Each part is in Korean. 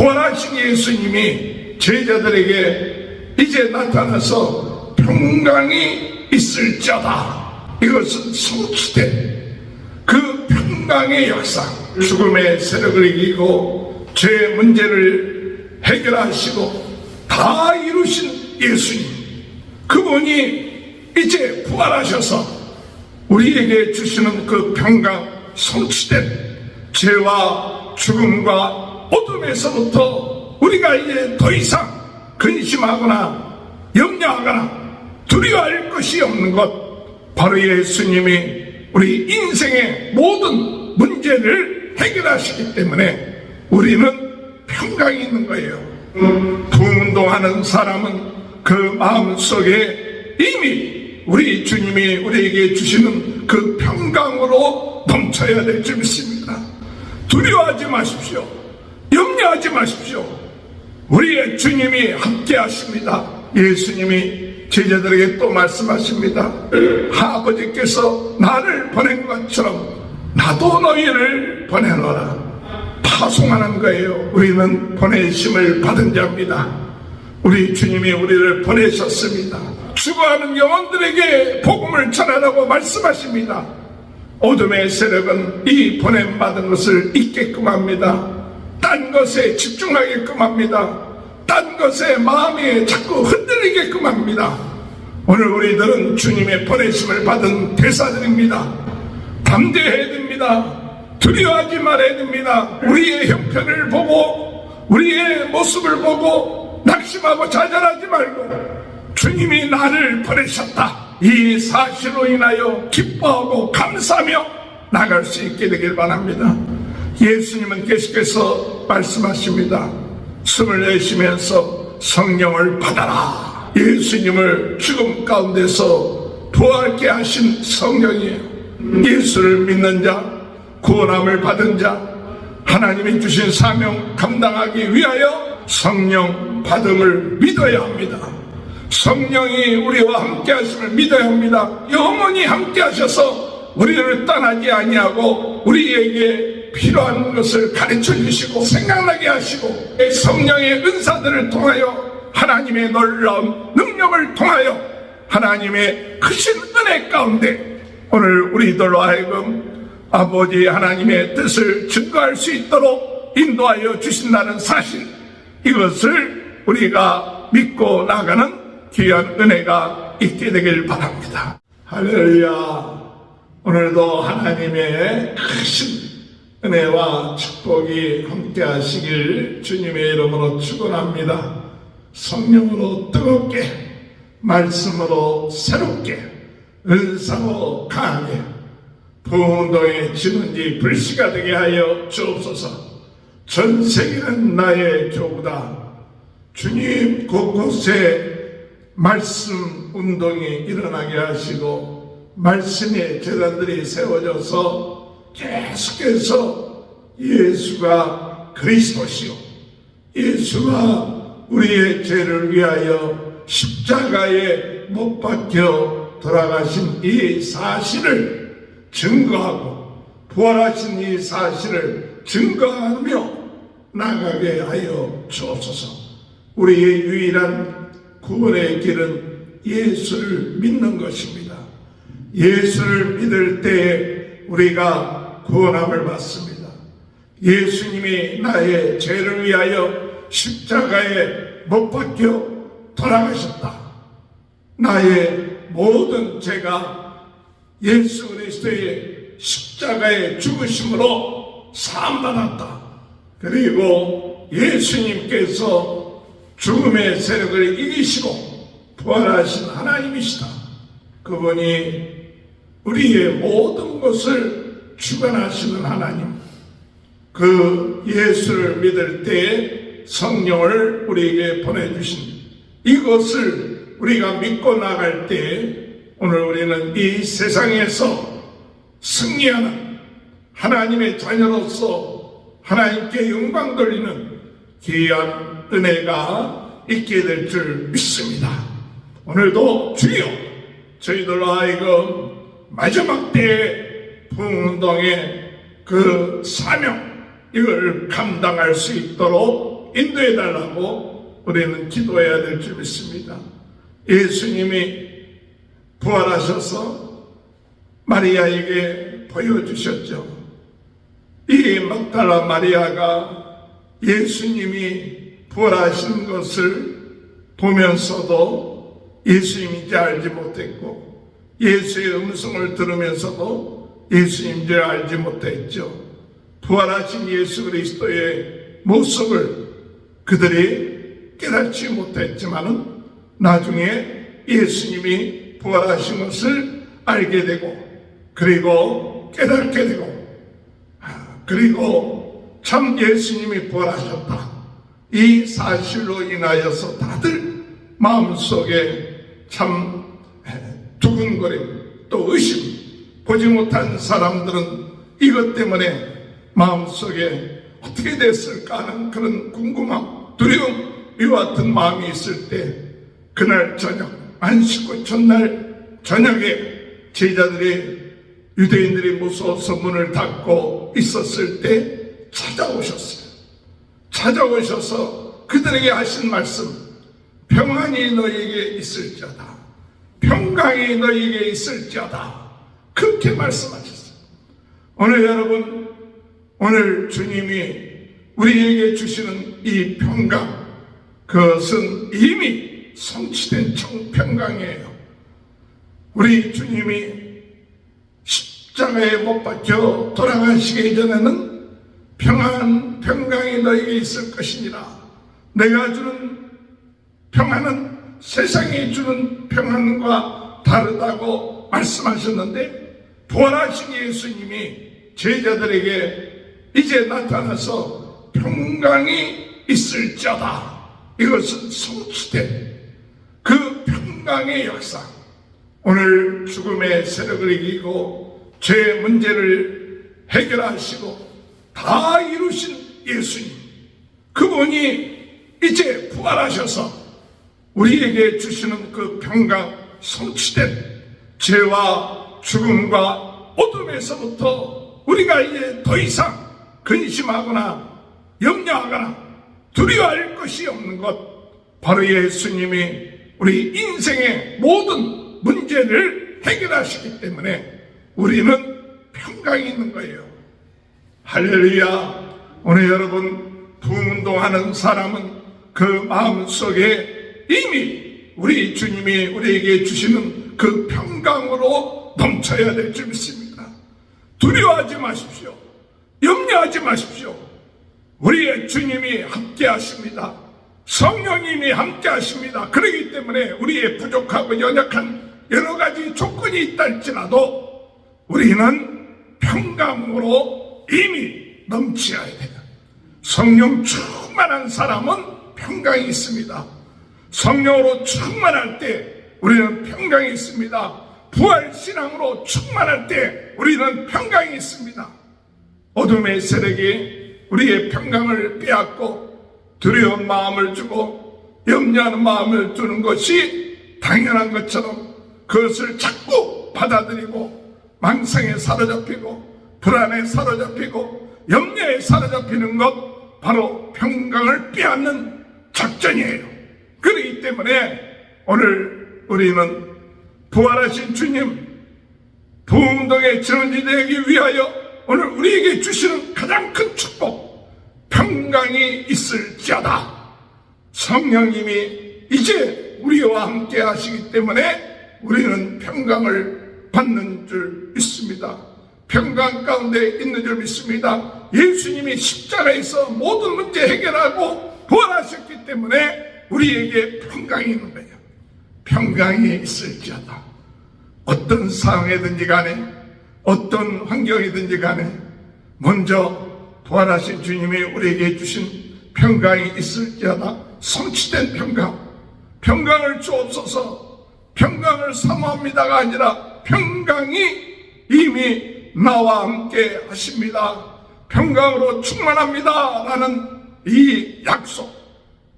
부활하신 예수님이 제자들에게 이제 나타나서 평강이 있을지어다, 이것은 성취된 그 평강의 역사, 죽음의 세력을 이기고 죄의 문제를 해결하시고 다 이루신 예수님, 그분이 이제 부활하셔서 우리에게 주시는 그 평강, 성취된 죄와 죽음과 어둠에서부터 우리가 이제 더 이상 근심하거나 염려하거나 두려워할 것이 없는 것, 바로 예수님이 우리 인생의 모든 문제를 해결하시기 때문에 우리는 평강이 있는 거예요. 부운동하는 사람은 그 마음속에 이미 우리 주님이 우리에게 주시는 그 평강으로 넘쳐야 될 줄 믿습니다. 두려워하지 마십시오. 염려하지 마십시오. 우리의 주님이 함께 하십니다. 예수님이 제자들에게 또 말씀하십니다. 아버지께서 나를 보낸 것처럼 나도 너희를 보내노라. 파송하는 거예요. 우리는 보내심을 받은 자입니다. 우리 주님이 우리를 보내셨습니다. 죽어가는 영혼들에게 복음을 전하라고 말씀하십니다. 어둠의 세력은 이 보냄받은 것을 잊게끔 합니다. 딴 것에 집중하게끔 합니다. 딴 것에 마음이 자꾸 흔들리게끔 합니다. 오늘 우리들은 주님의 보내심을 받은 대사들입니다. 담대해야 됩니다. 두려워하지 말아야 됩니다. 우리의 형편을 보고 우리의 모습을 보고 낙심하고 좌절하지 말고 주님이 나를 보내셨다, 이 사실로 인하여 기뻐하고 감사하며 나갈 수 있게 되길 바랍니다. 예수님은 계속해서 말씀하십니다. 숨을 내쉬면서 성령을 받아라. 예수님을 죽음 가운데서 부활케 하신 성령이에요. 예수를 믿는 자, 구원함을 받은 자, 하나님이 주신 사명 감당하기 위하여 성령 받음을 믿어야 합니다. 성령이 우리와 함께 하심을 믿어야 합니다. 영원히 함께 하셔서 우리를 떠나지 아니하고 우리에게 필요한 것을 가르쳐 주시고 생각나게 하시고 성령의 은사들을 통하여 하나님의 놀라운 능력을 통하여 하나님의 크신 은혜 가운데 오늘 우리들로 하여금 아버지 하나님의 뜻을 증거할 수 있도록 인도하여 주신다는 사실, 이것을 우리가 믿고 나가는 귀한 은혜가 있게 되길 바랍니다. 할렐루야. 오늘도 하나님의 크신 은혜와 축복이 함께 하시길 주님의 이름으로 축원합니다. 성령으로 뜨겁게, 말씀으로 새롭게, 은사로 강하게 부운동의 진원지 불씨가 되게 하여 주옵소서. 전 세계는 나의 교구다. 주님 곳곳에 말씀 운동이 일어나게 하시고 말씀의 재단들이 세워져서 계속해서 예수가 그리스도시요, 예수가 우리의 죄를 위하여 십자가에 못 박혀 돌아가신 이 사실을 증거하고 부활하신 이 사실을 증거하며 나가게 하여 주옵소서. 우리의 유일한 구원의 길은 예수를 믿는 것입니다. 예수를 믿을 때 우리가 구원함을 받습니다. 예수님이 나의 죄를 위하여 십자가에 못 박혀 돌아가셨다. 나의 모든 죄가 예수 그리스도의 십자가의 죽으심으로 사함받았다. 그리고 예수님께서 죽음의 세력을 이기시고 부활하신 하나님이시다. 그분이 우리의 모든 것을 주관하시는 하나님, 그 예수를 믿을 때 성령을 우리에게 보내주신 이것을 우리가 믿고 나갈 때 오늘 우리는 이 세상에서 승리하는 하나님의 자녀로서 하나님께 영광 돌리는 귀한 은혜가 있게 될 줄 믿습니다. 오늘도 주여 저희들로 하여금 마지막 때의 부흥운동의 그 사명, 이걸 감당할 수 있도록 인도해 달라고 우리는 기도해야 될 줄 믿습니다. 예수님이 부활하셔서 마리아에게 보여주셨죠. 이 막달라 마리아가 예수님이 부활하시는 것을 보면서도 예수님인지 알지 못했고, 예수의 음성을 들으면서도 예수님인지 알지 못했죠. 부활하신 예수 그리스도의 모습을 그들이 깨닫지 못했지만은 나중에 예수님이 부활하신 것을 알게 되고, 그리고 깨닫게 되고, 그리고 참 예수님이 부활하셨다, 이 사실로 인하여서 다들 마음속에 참 두근거림, 또 의심, 보지 못한 사람들은 이것 때문에 마음속에 어떻게 됐을까 하는 그런 궁금함, 두려움, 이와 같은 마음이 있을 때, 그날 저녁, 안식구 첫날 저녁에 제자들이, 유대인들이 무서워서 문을 닫고 있었을 때 찾아오셨어요. 찾아오셔서 그들에게 하신 말씀, 평안이 너희에게 있을지어다, 평강이 너희에게 있을지어다, 그렇게 말씀하셨어요. 오늘 여러분, 오늘 주님이 우리에게 주시는 이 평강, 그것은 이미 성취된 평강이에요. 우리 주님이 십자가에 못 박혀 돌아가시기 전에는 평강이 너에게 있을 것이니라, 내가 주는 평안은 세상이 주는 평안과 다르다고 말씀하셨는데, 부활하신 예수님이 제자들에게 이제 나타나서 평강이 있을지어다, 이것은 성취된 그 평강의 역사, 오늘 죽음의 세력을 이기고 죄 문제를 해결하시고 다 이루신 예수님, 그분이 이제 부활하셔서 우리에게 주시는 그 평강, 성취된 죄와 죽음과 어둠에서부터 우리가 이제 더 이상 근심하거나 염려하거나 두려워할 것이 없는 것, 바로 예수님이 우리 인생의 모든 문제를 해결하시기 때문에 우리는 평강이 있는 거예요. 할렐루야. 오늘 여러분, 부흥운동하는 사람은 그 마음속에 이미 우리 주님이 우리에게 주시는 그 평강으로 넘쳐야 될 줄 믿습니다. 두려워하지 마십시오. 염려하지 마십시오. 우리의 주님이 함께 하십니다. 성령님이 함께 하십니다. 그렇기 때문에 우리의 부족하고 연약한 여러 가지 조건이 있다 할지라도 우리는 평강으로 이미 넘쳐야 돼요. 성령 충만한 사람은 평강이 있습니다. 성령으로 충만할 때 우리는 평강이 있습니다. 부활신앙으로 충만할 때 우리는 평강이 있습니다. 어둠의 세력이 우리의 평강을 빼앗고 두려운 마음을 주고 염려하는 마음을 주는 것이 당연한 것처럼 그것을 자꾸 받아들이고 망상에 사로잡히고 불안에 사로잡히고 염려에 사로잡히는 것, 바로 평강을 빼앗는 작전이에요. 그렇기 때문에 오늘 우리는 부활하신 주님 부흥운동의 전원이 되기 위하여 오늘 우리에게 주시는 가장 큰 축복, 평강이 있을지어다. 성령님이 이제 우리와 함께 하시기 때문에 우리는 평강을 받는 줄 믿습니다. 평강 가운데 있는 줄 믿습니다. 예수님이 십자가에서 모든 문제 해결하고 부활하셨기 때문에 우리에게 평강이 있는 거예요. 평강이 있을지어다. 어떤 상황이든지 간에, 어떤 환경이든지 간에 먼저 부활하신 주님이 우리에게 주신 평강이 있을지어다. 성취된 평강을 주옵소서. 평강을 사모합니다가 아니라 평강이 이미 나와 함께 하십니다. 평강으로 충만합니다 라는 이 약속,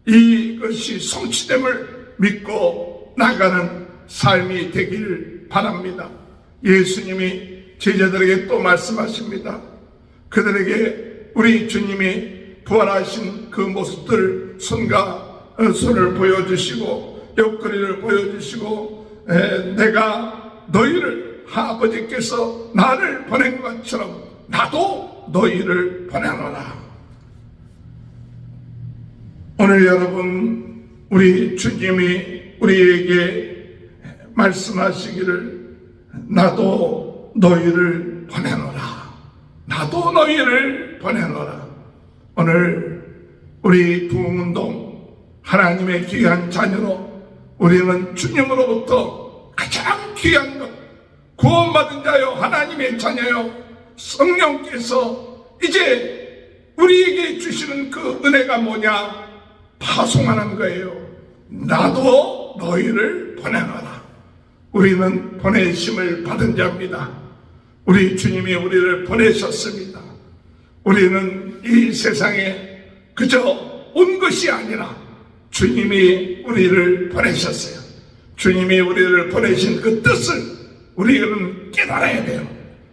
이것이 성취됨을 믿고 나가는 삶이 되길 바랍니다. 예수님이 제자들에게 또 말씀하십니다. 그들에게 우리 주님이 부활하신 그 모습들 손을 보여주시고 옆구리를 보여주시고 내가 너희를 아버지께서 나를 보낸 것처럼 나도 너희를 보내노라. 오늘 여러분, 우리 주님이 우리에게 말씀하시기를 나도 너희를 보내노라. 나도 너희를 보내노라. 오늘 우리 부흥운동 하나님의 귀한 자녀로 우리는 주님으로부터 가장 귀한 것, 구원받은 자요 하나님의 자녀요 성령께서 이제 우리에게 주시는 그 은혜가 뭐냐? 파송하는 거예요. 나도 너희를 보내노라. 우리는 보내심을 받은 자입니다. 우리 주님이 우리를 보내셨습니다. 우리는 이 세상에 그저 온 것이 아니라 주님이 우리를 보내셨어요. 주님이 우리를 보내신 그 뜻을 우리는 깨달아야 돼요.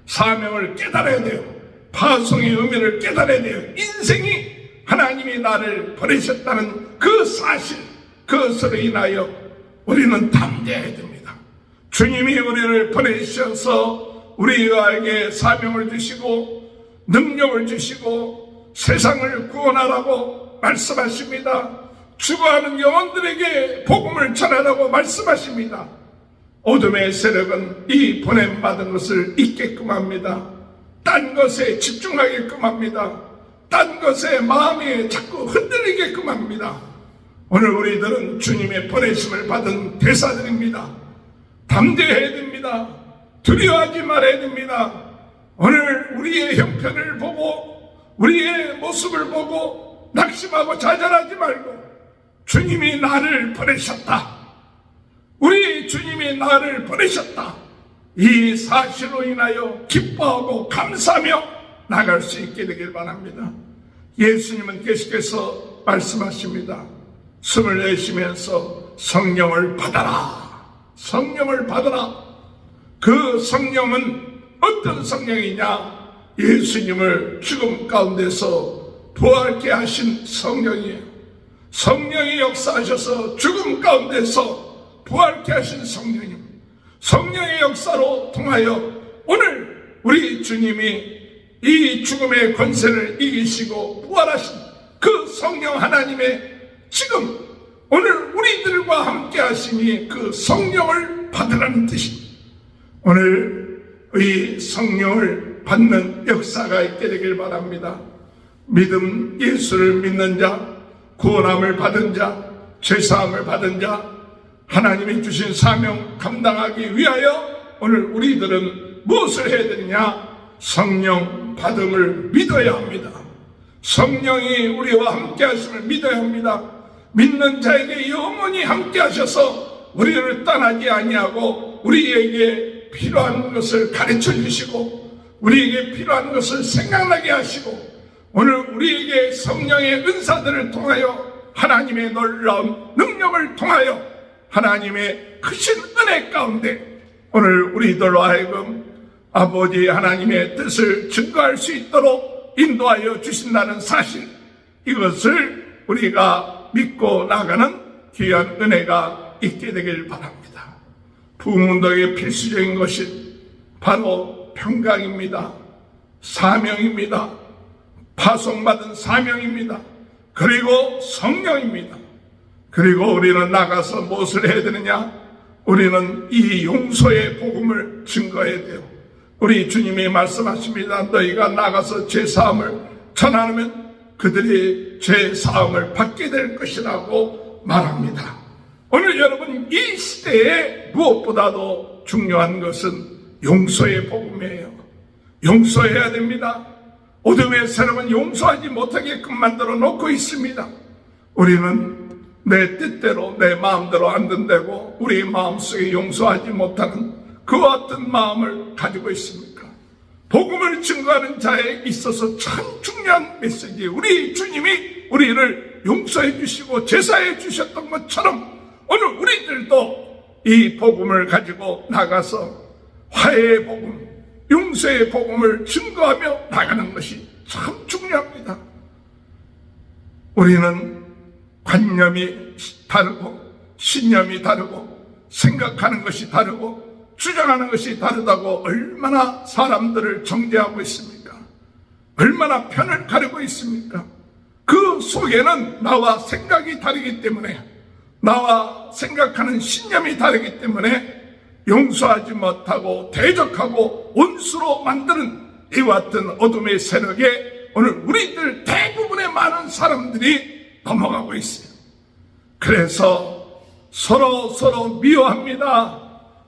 사명을 깨달아야 돼요. 파송의 의미를 깨달아야 돼요. 인생이 하나님이 나를 보내셨다는 그 사실, 그것으로 인하여 우리는 담대해야 됩니다. 주님이 우리를 보내셔서 우리에게 사명을 주시고 능력을 주시고 세상을 구원하라고 말씀하십니다. 죽어가는 영혼들에게 복음을 전하라고 말씀하십니다. 어둠의 세력은 이 보냄받은 것을 잊게끔 합니다. 딴 것에 집중하게끔 합니다. 딴 것에 마음이 자꾸 흔들리게끔 합니다. 오늘 우리들은 주님의 보내심을 받은 대사들입니다. 담대해야 됩니다. 두려워하지 말아야 됩니다. 오늘 우리의 형편을 보고 우리의 모습을 보고 낙심하고 좌절하지 말고 주님이 나를 보내셨다. 우리 주님이 나를 보내셨다. 이 사실로 인하여 기뻐하고 감사하며 나갈 수 있게 되길 바랍니다. 예수님은 계속해서 말씀하십니다. 숨을 내쉬면서 성령을 받아라. 성령을 받아라. 그 성령은 어떤 성령이냐? 예수님을 죽음 가운데서 부활케 하신 성령이에요. 성령이 역사하셔서 죽음 가운데서 부활케 하신 성령입니다. 성령의 역사로 통하여 오늘 우리 주님이 이 죽음의 권세를 이기시고 부활하신 그 성령 하나님의 지금 오늘 우리들과 함께 하시니 그 성령을 받으라는 뜻입니다. 오늘 이 성령을 받는 역사가 있게 되길 바랍니다. 믿음 예수를 믿는 자, 구원함을 받은 자, 죄사함을 받은 자, 하나님이 주신 사명 감당하기 위하여 오늘 우리들은 무엇을 해야 되느냐? 성령 받음을 믿어야 합니다. 성령이 우리와 함께 하심을 믿어야 합니다. 믿는 자에게 영원히 함께 하셔서 우리를 떠나지 아니하고 우리에게 필요한 것을 가르쳐 주시고 우리에게 필요한 것을 생각나게 하시고 오늘 우리에게 성령의 은사들을 통하여 하나님의 놀라운 능력을 통하여 하나님의 크신 은혜 가운데 오늘 우리들로 하여금 아버지 하나님의 뜻을 증거할 수 있도록 인도하여 주신다는 사실, 이것을 우리가 믿고 나가는 귀한 은혜가 있게 되길 바랍니다. 부흥운동의 필수적인 것이 바로 평강입니다. 사명입니다. 파송받은 사명입니다. 그리고 성령입니다. 그리고 우리는 나가서 무엇을 해야 되느냐? 우리는 이 용서의 복음을 증거해야 돼요. 우리 주님이 말씀하십니다. 너희가 나가서 죄사함을 전하면 그들이 죄사함을 받게 될 것이라고 말합니다. 오늘 여러분, 이 시대에 무엇보다도 중요한 것은 용서의 복음이에요. 용서해야 됩니다. 어둠의 세력은 용서하지 못하게끔 만들어 놓고 있습니다. 우리는 내 뜻대로 내 마음대로 안 된다고 우리 마음속에 용서하지 못하는 그와 같은 마음을 가지고 있습니까? 복음을 증거하는 자에 있어서 참 중요한 메시지, 우리 주님이 우리를 용서해 주시고 제사해 주셨던 것처럼 오늘 우리들도 이 복음을 가지고 나가서 화해의 복음, 용서의 복음을 증거하며 나가는 것이 참 중요합니다. 우리는 관념이 다르고 신념이 다르고 생각하는 것이 다르고 주장하는 것이 다르다고 얼마나 사람들을 정죄하고 있습니까? 얼마나 편을 가르고 있습니까? 그 속에는 나와 생각이 다르기 때문에, 나와 생각하는 신념이 다르기 때문에 용서하지 못하고 대적하고 원수로 만드는 이와 같은 어둠의 세력에 오늘 우리들 대부분의 많은 사람들이 넘어가고 있어요. 그래서 서로 미워합니다.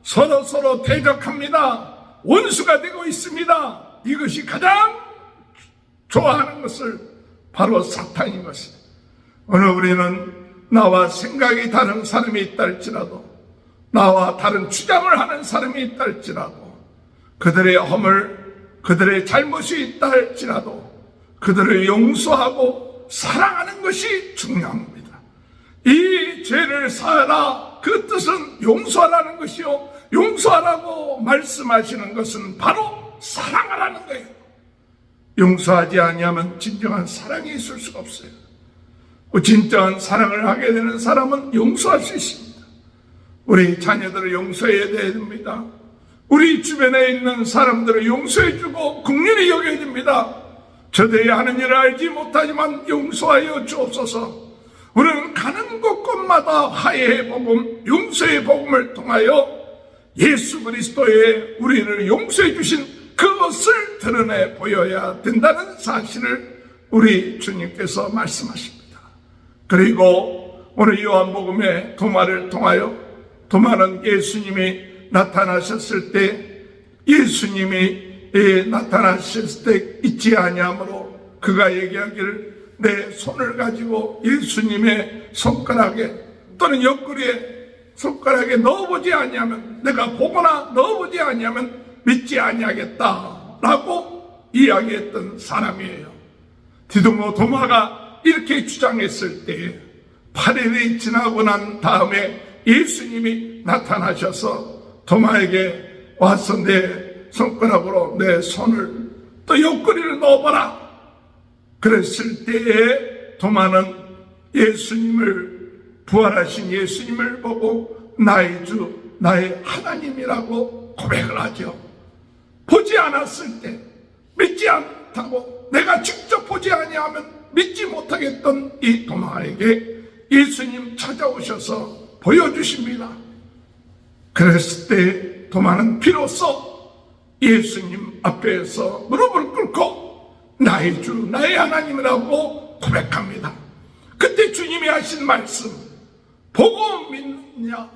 서로 대적합니다. 원수가 되고 있습니다. 이것이 가장 좋아하는 것을 바로 사탄인 것입니다. 오늘 우리는 나와 생각이 다른 사람이 있다 할지라도, 나와 다른 주장을 하는 사람이 있다 할지라도, 그들의 허물, 그들의 잘못이 있다 할지라도 그들을 용서하고 사랑하는 것이 중요합니다. 이 죄를 사하라, 그 뜻은 용서하라는 것이요, 용서하라고 말씀하시는 것은 바로 사랑하라는 거예요. 용서하지 아니하면 진정한 사랑이 있을 수가 없어요. 진정한 사랑을 하게 되는 사람은 용서할 수 있습니다. 우리 자녀들을 용서해야 됩니다. 우리 주변에 있는 사람들을 용서해주고 긍휼히 여겨야 됩니다. 저들이 하는 일을 알지 못하지만 용서하여 주옵소서. 우리는 가는 곳곳마다 화해의 복음, 용서의 복음을 통하여 예수 그리스도의 우리를 용서해 주신 그것을 드러내 보여야 된다는 사실을 우리 주님께서 말씀하십니다. 그리고 오늘 요한복음의 도마를 통하여, 도마는 예수님이 나타나셨을 때, 예수님이 나타나셨을 때 잊지 아니하므로 그가 얘기하기를, 내 손을 가지고 예수님의 손가락에 또는 옆구리에 손가락에 넣어보지 아니하면, 내가 보거나 넣어보지 아니하면 믿지 아니하겠다라고 이야기했던 사람이에요. 디도모 도마가 이렇게 주장했을 때 8일이 지나고 난 다음에 예수님이 나타나셔서 도마에게 와서 내 손가락으로 내 손을 또 옆구리를 넣어봐라. 그랬을 때에 도마는 예수님을, 부활하신 예수님을 보고 나의 주, 나의 하나님이라고 고백을 하죠. 보지 않았을 때, 믿지 않다고, 내가 직접 보지 아니하면 믿지 못하겠던 이 도마에게 예수님 찾아오셔서 보여주십니다. 그랬을 때 도마는 비로소 예수님 앞에서 무릎을 꿇고 나의 주, 나의 하나님이라고 고백합니다. 그때 주님이 하신 말씀, 보고 믿느냐,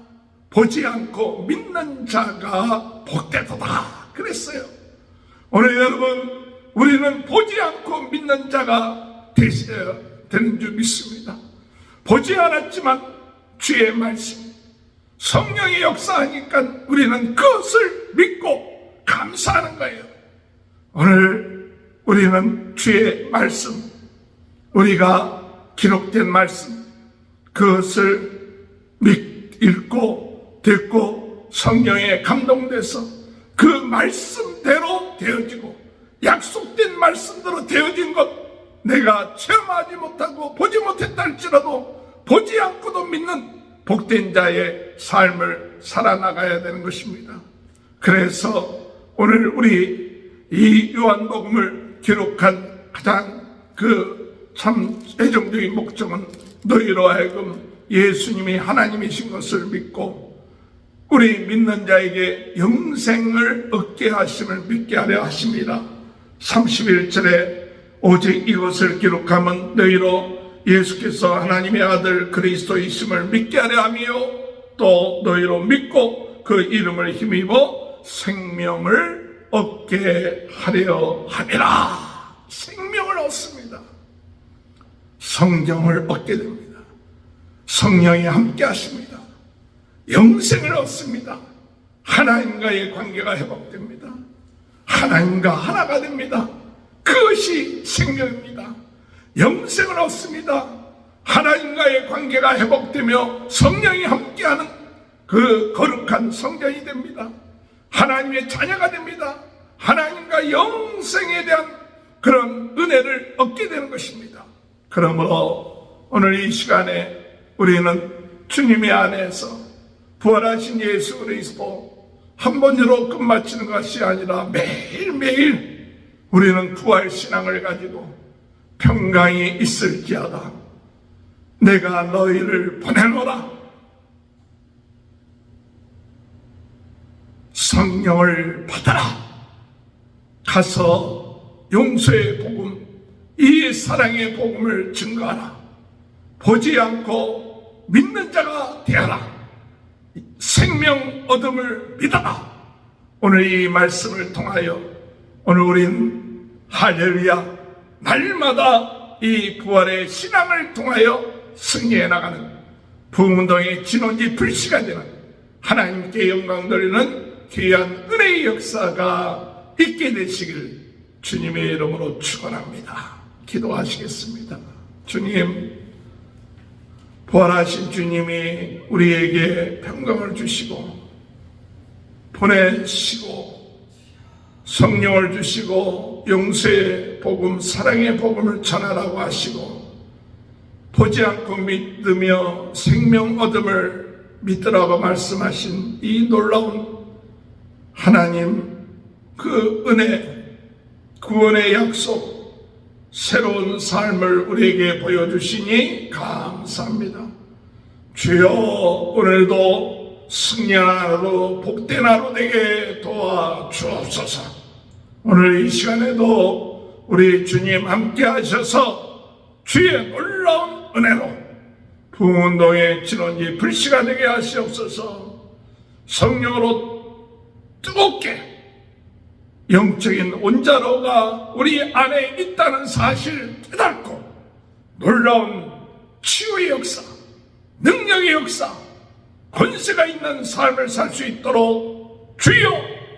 보지 않고 믿는 자가 복되도다 그랬어요. 오늘 여러분, 우리는 보지 않고 믿는 자가 되셔야 되는 줄 믿습니다. 보지 않았지만 주의 말씀, 성령이 역사하니까 우리는 그것을 믿고 감사하는 거예요. 오늘 우리는 주의 말씀, 우리가 기록된 말씀, 그것을 읽고 듣고 성령에 감동돼서 그 말씀대로 되어지고, 약속된 말씀대로 되어진 것, 내가 체험하지 못하고 보지 못했다 할지라도 보지 않고도 믿는 복된 자의 삶을 살아나가야 되는 것입니다. 그래서 오늘 우리 이 요한복음을 기록한 가장 참 최종적인 목적은 너희로 하여금 예수님이 하나님이신 것을 믿고 우리 믿는 자에게 영생을 얻게 하심을 믿게 하려 하십니다. 31절에 오직 이것을 기록하면 너희로 예수께서 하나님의 아들 그리스도이심을 믿게 하려 하며 또 너희로 믿고 그 이름을 힘입어 생명을 얻게 하려 함이라. 생명을 얻습니다. 성경을 얻게 됩니다. 성령이 함께 하십니다. 영생을 얻습니다. 하나님과의 관계가 회복됩니다. 하나님과 하나가 됩니다. 그것이 생명입니다. 영생을 얻습니다. 하나님과의 관계가 회복되며 성령이 함께하는 그 거룩한 성전이 됩니다. 하나님의 자녀가 됩니다. 하나님과 영생에 대한 그런 은혜를 얻게 되는 것입니다. 그러므로 오늘 이 시간에 우리는 주님의 안에서 부활하신 예수 그리스도 한 번으로 끝마치는 것이 아니라 매일매일 우리는 부활신앙을 가지고 평강이 있을지어다. 내가 너희를 보내노라. 성령을 받아라. 가서 용서의 복음, 이 사랑의 복음을 증거하라. 보지 않고 믿는 자가 되어라. 생명 얻음을 믿어라. 오늘 이 말씀을 통하여 오늘 우린 할렐루야 날마다 이 부활의 신앙을 통하여 승리해 나가는 부흥운동의 진원지 불씨가 되는 하나님께 영광 돌리는 귀한 은혜의 역사가 있게 되시길 주님의 이름으로 축원합니다. 기도하시겠습니다. 주님, 부활하신 주님이 우리에게 평강을 주시고 보내시고 성령을 주시고 용서의 복음, 사랑의 복음을 전하라고 하시고 보지 않고 믿으며 생명 얻음을 믿으라고 말씀하신 이 놀라운 하나님, 그 은혜, 구원의 약속, 새로운 삶을 우리에게 보여주시니 감사합니다. 주여, 오늘도 승리한 하루, 복된 하루 되게 도와주옵소서. 오늘 이 시간에도 우리 주님 함께 하셔서 주의 놀라운 은혜로 부흥운동의 진원지 불씨가 되게 하시옵소서. 성령으로 뜨겁게 영적인 온자로가 우리 안에 있다는 사실을 깨닫고 놀라운 치유의 역사, 능력의 역사, 권세가 있는 삶을 살 수 있도록 주여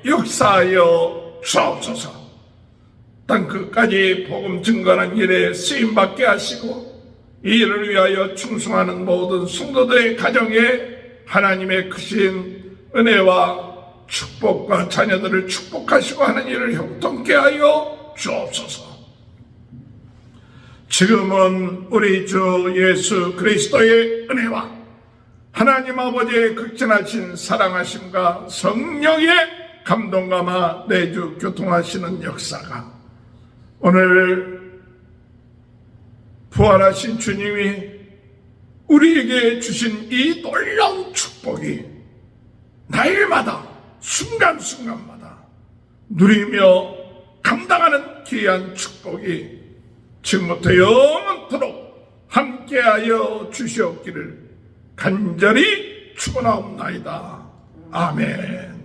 역사하여 주옵소서. 땅끝까지 복음 증거하는 일에 쓰임받게 하시고 이 일을 위하여 충성하는 모든 성도들의 가정에 하나님의 크신 은혜와 축복과 자녀들을 축복하시고 하는 일을 형통케 하여 주옵소서. 지금은 우리 주 예수 그리스도의 은혜와 하나님 아버지의 극진하신 사랑하심과 성령의 감동감화 내주 교통하시는 역사가 오늘 부활하신 주님이 우리에게 주신 이 놀라운 축복이 날마다 순간순간마다 누리며 감당하는 귀한 축복이 지금부터 영원토록 함께하여 주시옵기를 간절히 축원하옵나이다. 아멘.